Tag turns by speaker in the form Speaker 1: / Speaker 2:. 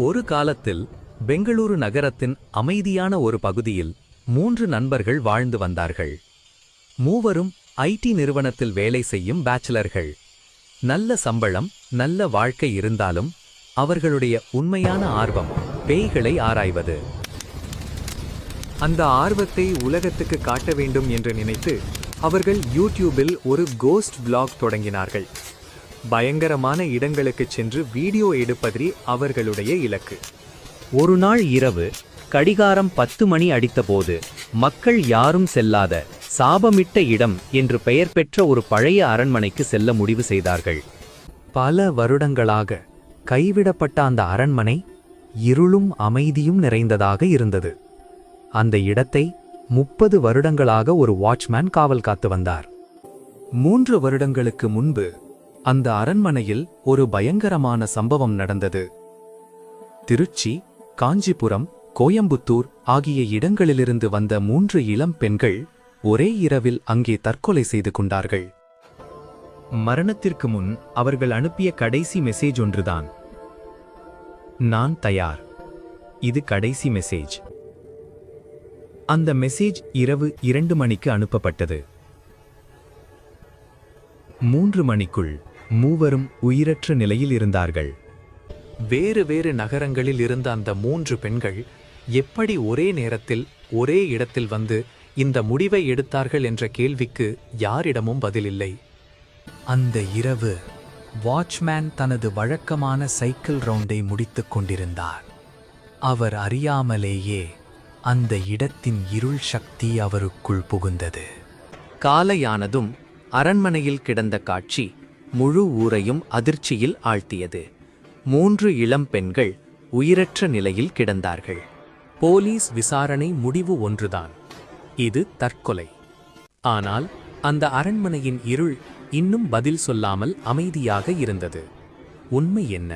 Speaker 1: ஒரு காலத்தில் பெங்களூரு நகரத்தின் அமைதியான ஒரு பகுதியில் 3 நண்பர்கள் வாழ்ந்து வந்தார்கள். மூவரும் ஐடி நிறுவனத்தில் வேலை செய்யும் பேச்சுலர்கள். நல்ல சம்பளம், நல்ல வாழ்க்கை இருந்தாலும் அவர்களுடைய உண்மையான ஆர்வம் பேய்களை ஆராய்வது.
Speaker 2: அந்த ஆர்வத்தை உலகத்துக்கு காட்ட வேண்டும் என்று நினைத்து அவர்கள் யூடியூபில் ஒரு கோஸ்ட் vlog தொடங்கினார்கள். பயங்கரமான இடங்களுக்கு சென்று வீடியோ எடுப்பதே அவர்களுடைய இலக்கு.
Speaker 3: ஒரு நாள் இரவு கடிகாரம் 10 மணி அடித்தபோது மக்கள் யாரும் செல்லாத சாபமிட்ட இடம் என்று பெயர் பெற்ற ஒரு பழைய அரண்மனைக்கு செல்ல முடிவு செய்தார்கள்.
Speaker 1: பல வருடங்களாக கைவிடப்பட்ட அந்த அரண்மனை இருளும் அமைதியும் நிறைந்ததாக இருந்தது. அந்த இடத்தை 30 வருடங்களாக ஒரு வாட்ச்மேன் காவல் காத்து வந்தார். 3 வருடங்களுக்கு முன்பு அந்த அரண்மனையில் ஒரு பயங்கரமான சம்பவம் நடந்தது. திருச்சி, காஞ்சிபுரம், கோயம்புத்தூர் ஆகிய இடங்களிலிருந்து வந்த 3 இளம் பெண்கள் ஒரே இரவில் அங்கே தற்கொலை செய்து கொண்டார்கள்.
Speaker 3: மரணத்திற்கு முன் அவர்கள் அனுப்பிய கடைசி மெசேஜ் ஒன்றுதான். நான் தயார். இது கடைசி மெசேஜ். அந்த மெசேஜ் இரவு 2 மணிக்கு அனுப்பப்பட்டது. 3 மணிக்குள் மூவரும் உயிரற்ற நிலையில் இருந்தார்கள்.
Speaker 1: வேறு வேறு நகரங்களில் இருந்த அந்த 3 பெண்கள் எப்படி ஒரே நேரத்தில் ஒரே இடத்தில் வந்து இந்த முடிவை எடுத்தார்கள் என்ற கேள்விக்கு யாரிடமும் பதிலில்லை. அந்த இரவு வாட்ச்மேன் தனது வழக்கமான சைக்கிள் ரவுண்டை முடித்துக் கொண்டிருந்தார். அவர் அறியாமலேயே அந்த இடத்தின் இருள் சக்தி அவருக்குள் புகுந்தது. காலையானதும் அரண்மனையில் கிடந்த காட்சி முழு ஊரையும் அதிர்ச்சியில் ஆழ்த்தியது. 3 இளம் பெண்கள் உயிரற்ற நிலையில் கிடந்தார்கள். போலீஸ் விசாரணை முடிவு ஒன்றுதான், இது தற்கொலை. ஆனால் அந்த அரண்மனையின் இருள் இன்னும் பதில் சொல்லாமல் அமைதியாக இருந்தது. உண்மை என்ன?